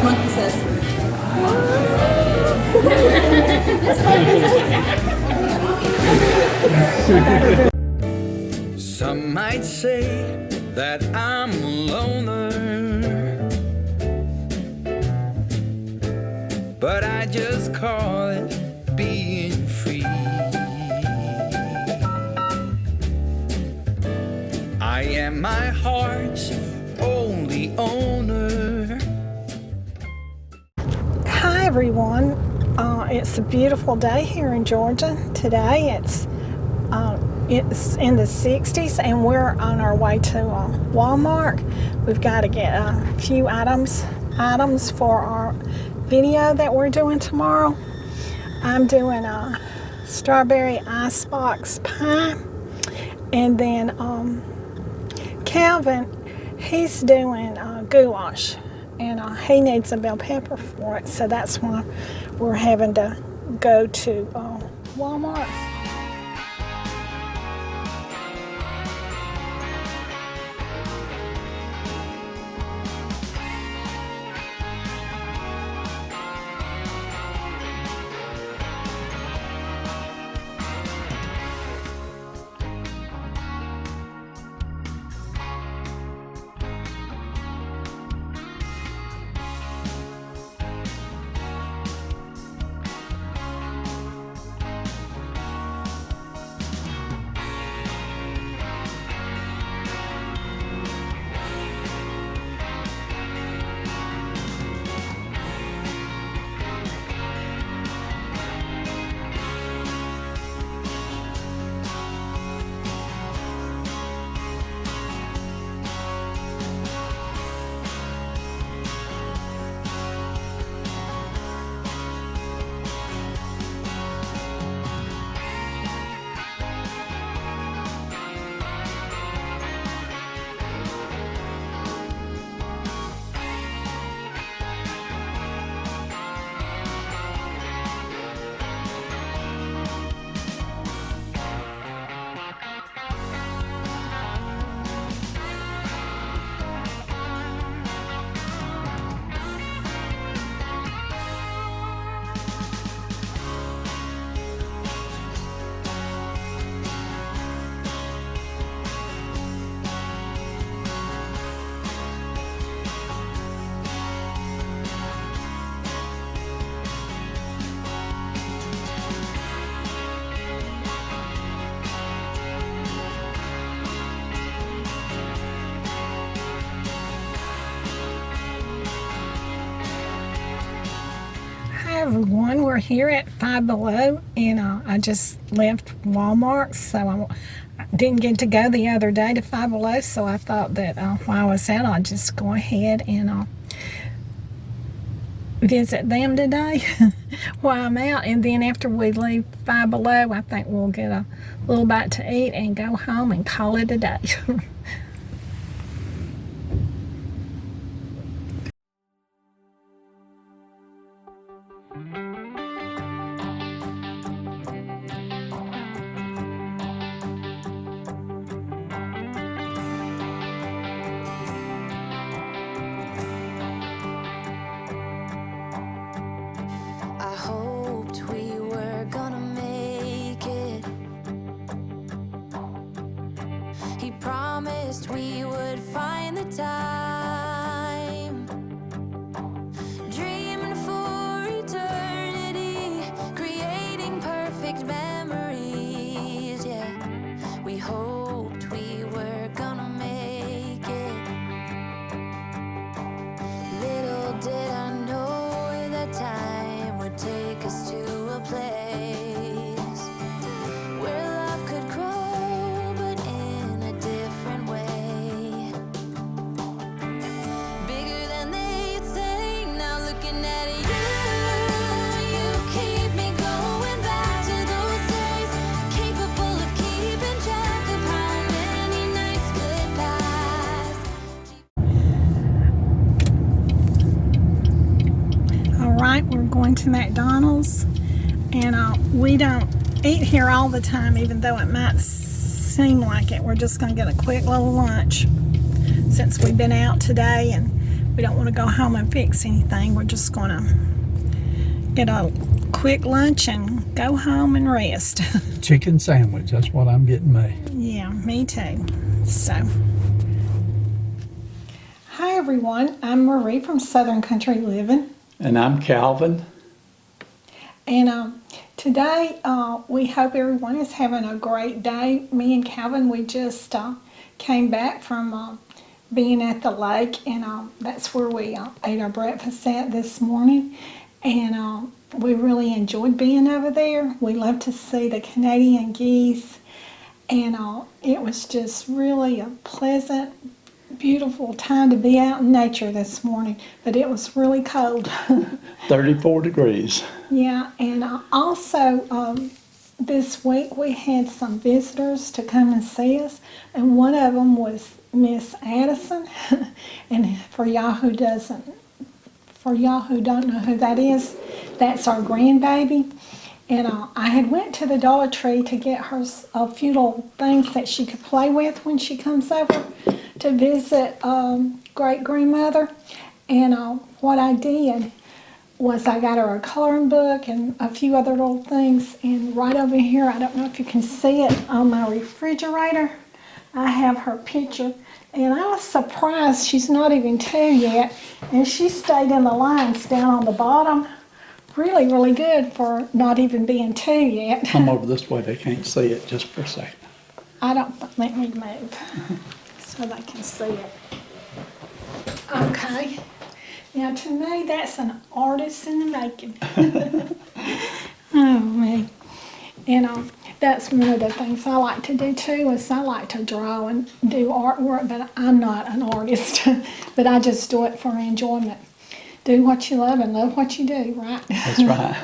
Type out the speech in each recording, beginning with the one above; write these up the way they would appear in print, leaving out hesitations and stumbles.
monkey says. Some might say that I'm a loner, but I just call it being free. I am my heart's only owner. Hi everyone, it's a beautiful day here in Georgia. Today it's in the 60s and we're on our way to Walmart. We've got to get a few items for our video that we're doing tomorrow. I'm doing a strawberry icebox pie, and then Calvin, he's doing goulash, and he needs a bell pepper for it, so that's why we're having to go to Walmart. Everyone, we're here at Five Below, and I just left Walmart, so I didn't get to go the other day to Five Below, so I thought that while I was out, I'd just go ahead and visit them today while I'm out, and then after we leave Five Below, I think we'll get a little bite to eat and go home and call it a day. I hoped we were gonna make it. He promised we would find the time, dreaming for eternity, creating perfect memories. Yeah, we hoped we were gonna make it. Little did I know that time would take us to a place where love could grow, but in a different way. Bigger than they say. Now looking at you keep me going back to those days, capable of keeping track of how many nights could pass. Alright, we're going to McDonald's, and we don't eat here all the time, even though it might seem like it. We're just going to get a quick little lunch since we've been out today, and we don't want to go home and fix anything. We're just going to get a quick lunch and go home and rest. Chicken sandwich, that's what I'm getting me. Yeah, me too. So, hi everyone, I'm Marie from Southern Country Living. And I'm Calvin. And today, we hope everyone is having a great day. Me and Calvin, we just came back from being at the lake, and that's where we ate our breakfast at this morning. And we really enjoyed being over there. We love to see the Canadian geese, and it was just really a pleasant, beautiful time to be out in nature this morning, but it was really cold. 34 degrees. Yeah, and also this week we had some visitors to come and see us, and one of them was Miss Addison. And for y'all who don't know who that is, that's our grandbaby. And I had went to the Dollar Tree to get her a few little things that she could play with when she comes over to visit great-grandmother. And what I did was I got her a coloring book and a few other little things. And right over here, I don't know if you can see it, on my refrigerator, I have her picture. And I was surprised she's not even 2 yet. And she stayed in the lines down on the bottom. Really, really good for not even being 2 yet. Come over this way, they can't see it just for a second. Let me move so they can see it. Okay. Now to me, that's an artist in the making. Oh man. And that's one of the things I like to do too, is I like to draw and do artwork, but I'm not an artist. But I just do it for enjoyment. Do what you love and love what you do, right? That's right.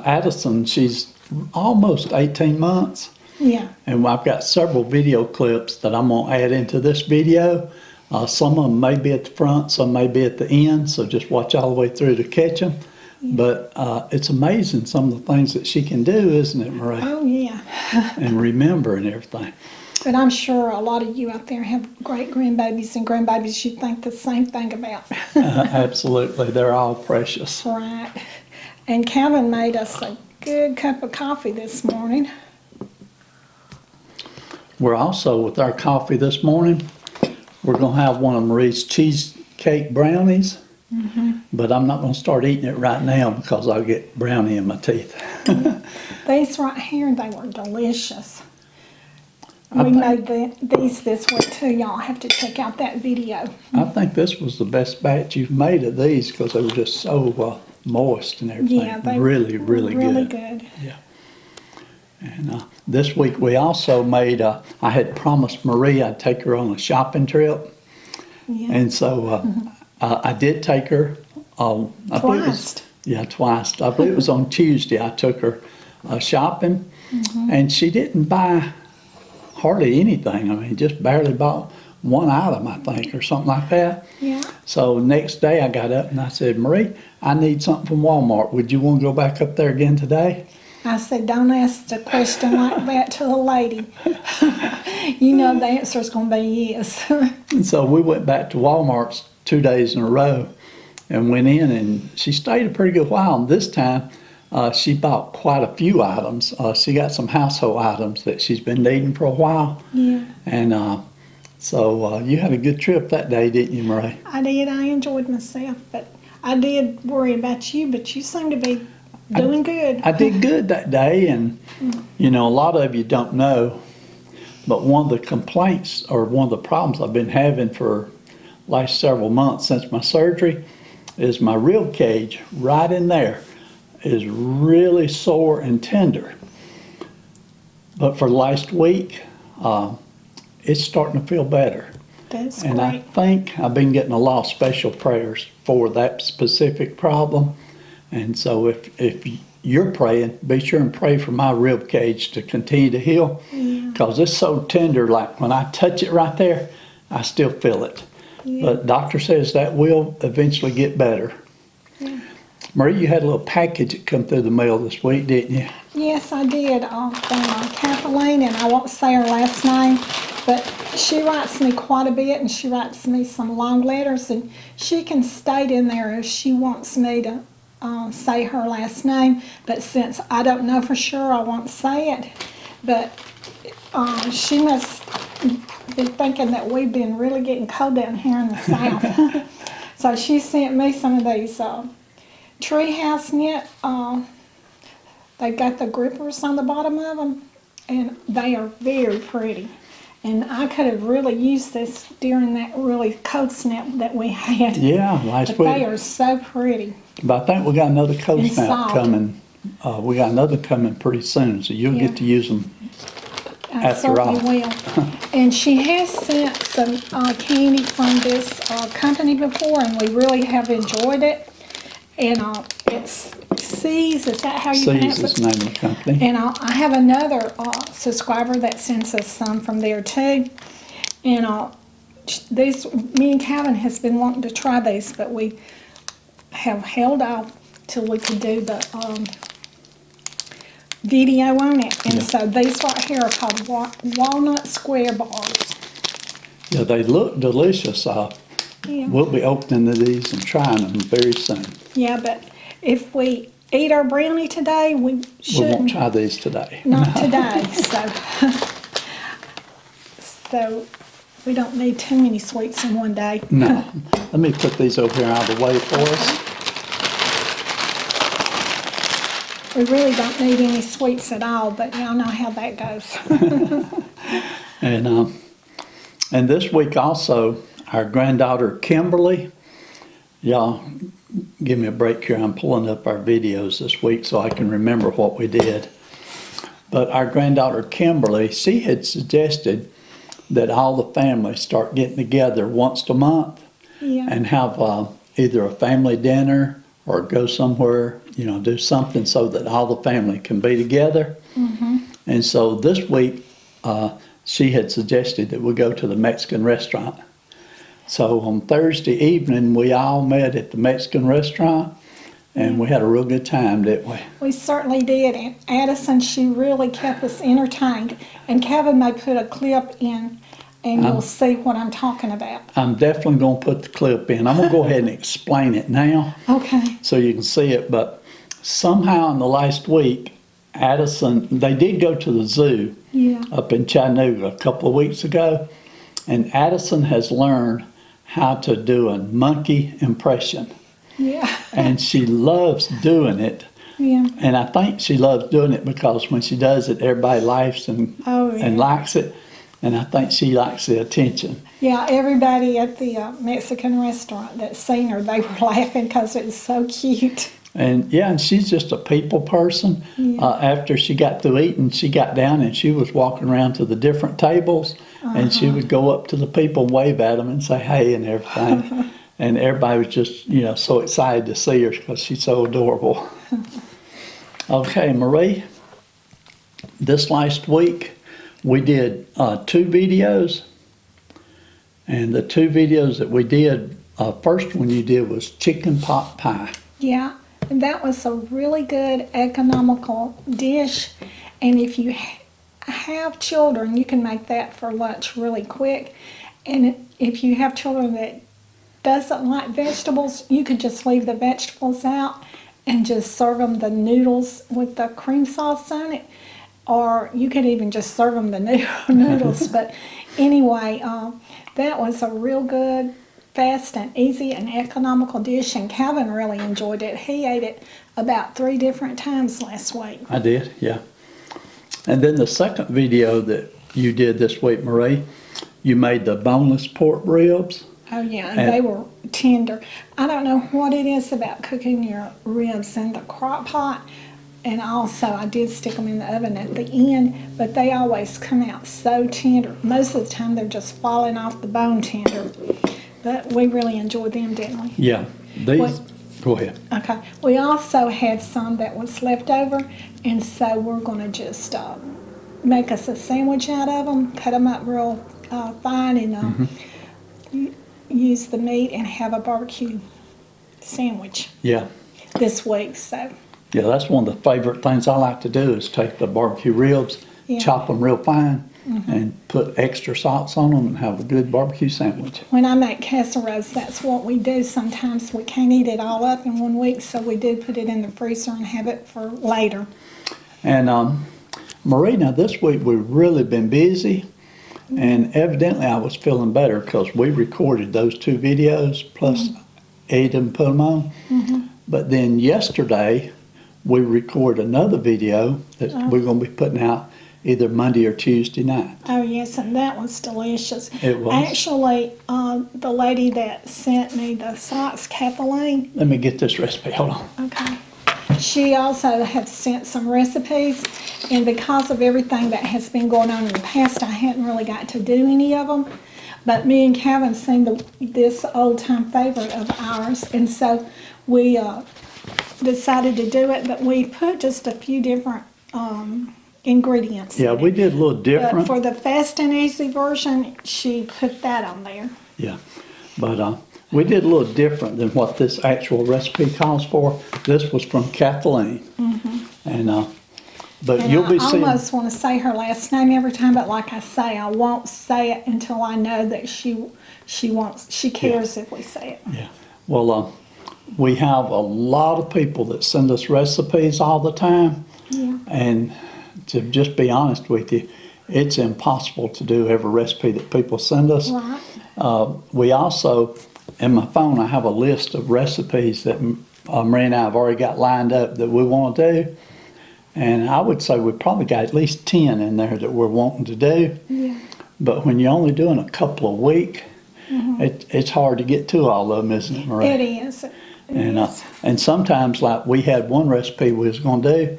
Addison, she's almost 18 months. Yeah. And I've got several video clips that I'm going to add into this video. Some of them may be at the front, some may be at the end, so just watch all the way through to catch them. Yeah. But it's amazing some of the things that she can do, isn't it, Marie? Oh, yeah. And remember and everything. But I'm sure a lot of you out there have great grandbabies and grandbabies you think the same thing about. Absolutely. They're all precious. Right. And Calvin made us a good cup of coffee this morning. We're also, with our coffee this morning, we're going to have one of Marie's cheesecake brownies. Mm-hmm. But I'm not going to start eating it right now because I'll get brownie in my teeth. These right here, they were delicious. We made these this week too. Y'all have to check out that video. I think this was the best batch you've made of these because they were just so moist and everything. Yeah, they really were really good. good. Yeah. And this week we also made, I had promised Marie I'd take her on a shopping trip. Yeah. And so I did take her. Twice. Twice. I believe it was on Tuesday I took her shopping. Mm-hmm. And she didn't buy hardly anything. I mean, just barely bought one item, I think, or something like that. Yeah. So next day I got up and I said, Marie, I need something from Walmart. Would you want to go back up there again today? I said, don't ask a question like that to a lady. You know the answer's going to be yes. And so we went back to Walmart's 2 days in a row and went in, and she stayed a pretty good while. And this time she bought quite a few items. She got some household items that she's been needing for a while. Yeah. And so you had a good trip that day, didn't you, Marie? I did. I enjoyed myself, but I did worry about you, but you seem to be doing good. I did good that day, and you know, a lot of you don't know, but one of the complaints or one of the problems I've been having for last several months since my surgery is my rib cage right in there is really sore and tender. But for last week, it's starting to feel better. That's and great. I think I've been getting a lot of special prayers for that specific problem. And so if you're praying, be sure and pray for my rib cage to continue to heal. Because it's so tender, like when I touch it right there, I still feel it. Yeah. But doctor says that will eventually get better. Yeah. Marie, you had a little package that come through the mail this week, didn't you? Yes, I did. From Kathleen, and I won't say her last name, But she writes me quite a bit, and she writes me some long letters, and she can state in there if she wants me to say her last name. But since I don't know for sure, I won't say it. But she must be thinking that we've been really getting cold down here in the South. So she sent me some of these treehouse knit. They've got the grippers on the bottom of them, and they are very pretty. And I could have really used this during that really cold snap that we had. Yeah, last But week. they are so pretty. But I think we got another cold And snap soft. coming. We got another coming pretty soon, so you'll Yeah. get to use them. I After all. certainly will. And she has sent some candy from this company before, and we really have enjoyed it. And it's C's, is that how you pronounce C's is it? the name of the company. And I have another subscriber that sends us some from there too. And these, me and Calvin has been wanting to try these, but we have held off till we could do the video on it. And Yeah. so these right here are called walnut square bars. Yeah, they look delicious. Yeah. We'll be opening these and trying them very soon. Yeah, but if we eat our brownie today, we We won't shouldn't. try these today. Not today, so we don't need too many sweets in one day. No. Let me put these over here out of the way for us. We really don't need any sweets at all, but y'all know how that goes. And this week also, our granddaughter Kimberly, y'all give me a break here. I'm pulling up our videos this week so I can remember what we did. But our granddaughter Kimberly, she had suggested that all the families start getting together once a month Yeah. and have either a family dinner or go somewhere, do something so that all the family can be together. Mm-hmm. And so this week, she had suggested that we go to the Mexican restaurant. So on Thursday evening, we all met at the Mexican restaurant, and we had a real good time, didn't we? We certainly did. And Addison, she really kept us entertained. And Kevin may put a clip in, and you'll see what I'm talking about. I'm definitely going to put the clip in. I'm going to go ahead and explain it now Okay. so you can see it. But somehow in the last week, Addison, they did go to the zoo Yeah. up in Chattanooga a couple of weeks ago, and Addison has learned how to do a monkey impression. Yeah. And she loves doing it. Yeah. And I think she loves doing it because when she does it, everybody laughs and Yeah. likes it. And I think she likes the attention. Yeah, everybody at the Mexican restaurant that seen her, they were laughing because it was so cute. And she's just a people person. Yeah. After she got through eating, she got down and she was walking around to the different tables, and she would go up to the people and wave at them and say hey and everything. And everybody was just, so excited to see her because she's so adorable. Okay, Marie, this last week we did 2 videos. And the 2 videos that we did, first one you did was chicken pot pie. Yeah, and that was a really good economical dish. And if you have children, you can make that for lunch really quick. And if you have children that doesn't like vegetables, you could just leave the vegetables out and just serve them the noodles with the cream sauce on it. Or you could even just serve them the noodles. But anyway, that was a real good, fast and easy and economical dish, and Calvin really enjoyed it. He ate it about 3 different times last week. I did, yeah. And then the second video that you did this week, Marie, you made the boneless pork ribs. Oh yeah, And- and they were tender. I don't know what it is about cooking your ribs in the crock pot, and also I did stick them in the oven at the end, but they always come out so tender. Most of the time they're just falling off the bone tender. But we really enjoyed them, didn't we? Yeah, these, What- go ahead. Okay. We also had some that was left over, and so we're going to just make us a sandwich out of them, cut them up real fine, and use the meat and have a barbecue sandwich Yeah, this week. So, that's one of the favorite things I like to do is take the barbecue ribs, Yeah. chop them real fine, and put extra sauce on them and have a good barbecue sandwich. When I make casseroles, that's what we do. Sometimes we can't eat it all up in 1 week, so we do put it in the freezer and have it for later. And Marie, now this week we've really been busy, and evidently I was feeling better because we recorded those 2 videos plus edited and put them on. But then yesterday we recorded another video that we're going to be putting out either Monday or Tuesday night. Oh yes, and that was delicious. It was. Actually, the lady that sent me the socks, Kathleen, Let me get this recipe. Hold on. okay, she also had sent some recipes, and because of everything that has been going on in the past, I hadn't really got to do any of them. But me and Kevin seen this old-time favorite of ours, and so we decided to do it, but we put just a few different ingredients. Yeah, in we it. did a little But different. for the fast and easy version, she put that on there. Yeah, but we did a little different than what this actual recipe calls for. This was from Kathleen, and but And you'll be I seeing. almost want to say her last name every time, but like I say, I won't say it until I know that she cares if we say it. Yeah, well, we have a lot of people that send us recipes all the time, Yeah. and to just be honest with you, it's impossible to do every recipe that people send us. Right. We also, in my phone, I have a list of recipes that Marie and I have already got lined up that we want to do. And I would say we've probably got at least 10 in there that we're wanting to do. Yeah. But when you're only doing a couple a week, it's hard to get to all of them, isn't it, Marie? It is. It And, is. and sometimes, like, we had one recipe we was going to do,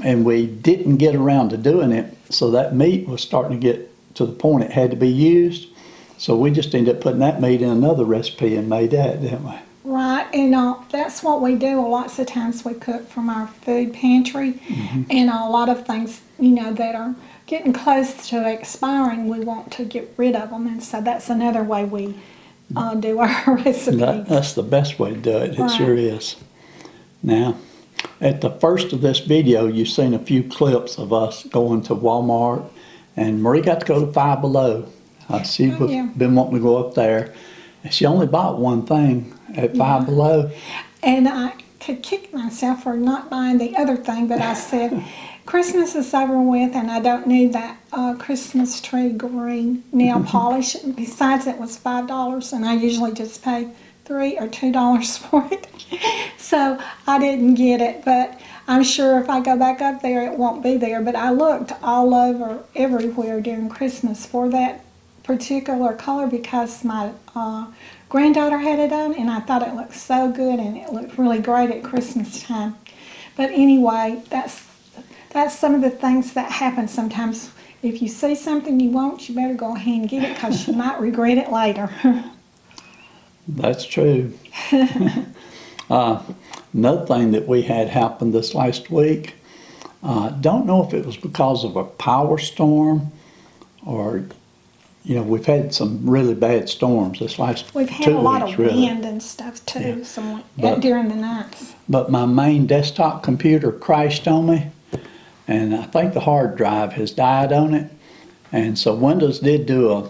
and we didn't get around to doing it, so that meat was starting to get to the point it had to be used. So we just ended up putting that meat in another recipe and made that, didn't we? Right, and that's what we do. Lots of times we cook from our food pantry, and a lot of things, that are getting close to expiring, we want to get rid of them, and so that's another way we do our recipes. That's the best way to do it. It Right. sure is. Now, at the first of this video, you've seen a few clips of us going to Walmart, and Marie got to go to Five Below. She's yeah. been wanting to go up there. And she only bought one thing at Five Below. And I could kick myself for not buying the other thing, but I said, Christmas is over with, and I don't need that Christmas tree green nail polish. Besides, it was $5, and I usually just pay $3 or $2 for it. So I didn't get it, but I'm sure if I go back up there, it won't be there. But I looked all over, everywhere during Christmas for that particular color because my granddaughter had it on, and I thought it looked so good, and it looked really great at Christmas time. But anyway, that's some of the things that happen sometimes. If you see something you want, you better go ahead and get it because you might regret it later. That's true. Another thing that we had happen this last week, don't know if it was because of a power storm or, we've had some really bad storms this last We've had 2 a lot weeks, of really. wind and stuff too, But- during the nights. But my main desktop computer crashed on me, and I think the hard drive has died on it. And so Windows did do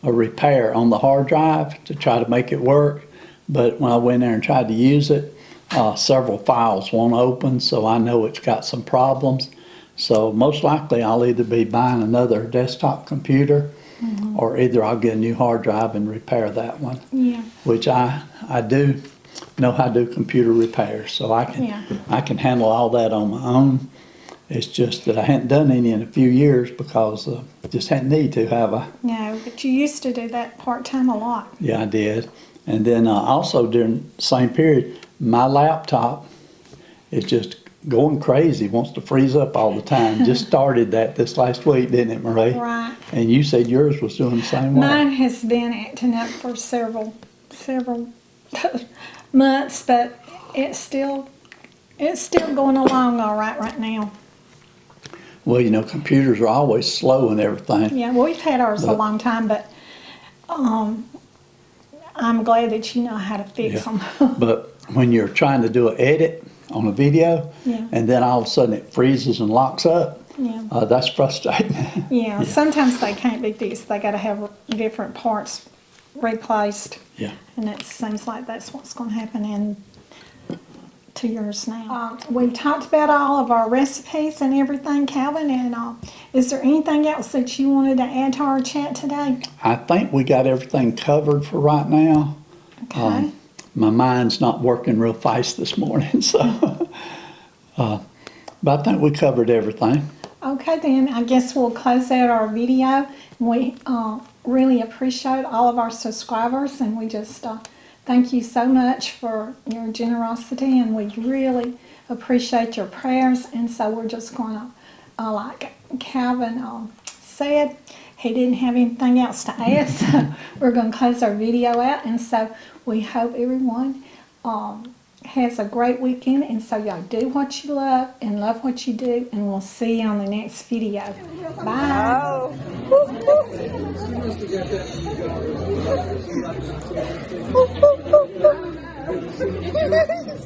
a repair on the hard drive to try to make it work. But when I went there and tried to use it, several files won't open, so I know it's got some problems. So most likely I'll either be buying another desktop computer, or either I'll get a new hard drive and repair that one. Yeah. Which I do know how to do computer repairs, so I can handle all that on my own. It's just that I hadn't done any in a few years because just hadn't need to, have I? No, but you used to do that part-time a lot. Yeah, I did. And then also during the same period, my laptop is just going crazy, wants to freeze up all the time. Just started that this last week, didn't it, Marie? Right. And you said yours was doing the same way. Mine has been acting up for several months, but it's still going along all right now. Well, computers are always slow and everything. Yeah, well, we've had ours a But- long time, but I'm glad that you know how to fix them. But when you're trying to do an edit on a video, Yeah. and then all of a sudden it freezes and locks up, Yeah. That's frustrating. Yeah, sometimes they can't be fixed. They got to have different parts replaced. Yeah. And it seems like that's what's going to happen in 2 years now. We've talked about all of our recipes and everything, Calvin, and is there anything else that you wanted to add to our chat today? I think we got everything covered for right now. Okay. My mind's not working real fast this morning, so. But I think we covered everything. Okay, then I guess we'll close out our video. We really appreciate all of our subscribers, and we just thank you so much for your generosity, and we really appreciate your prayers. And so we're just going to, like Calvin said, he didn't have anything else to add, so we're going to close our video out. And so we hope everyone has a great weekend, and so y'all do what you love and love what you do, and we'll see you on the next video. Bye.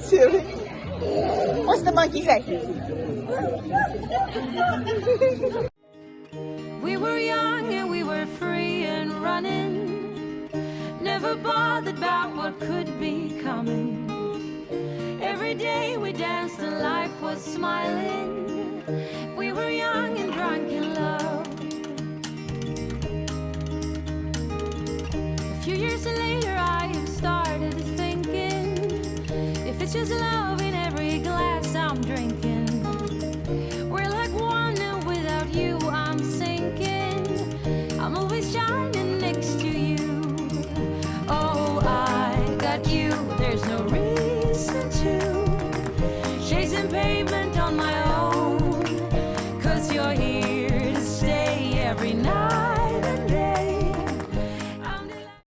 Silly. What's the monkey say? We were young and we were free and running, never bothered about what could be coming. Every day we danced and life was smiling. We were young and drunk in love. A few years later I have started thinking, if it's just love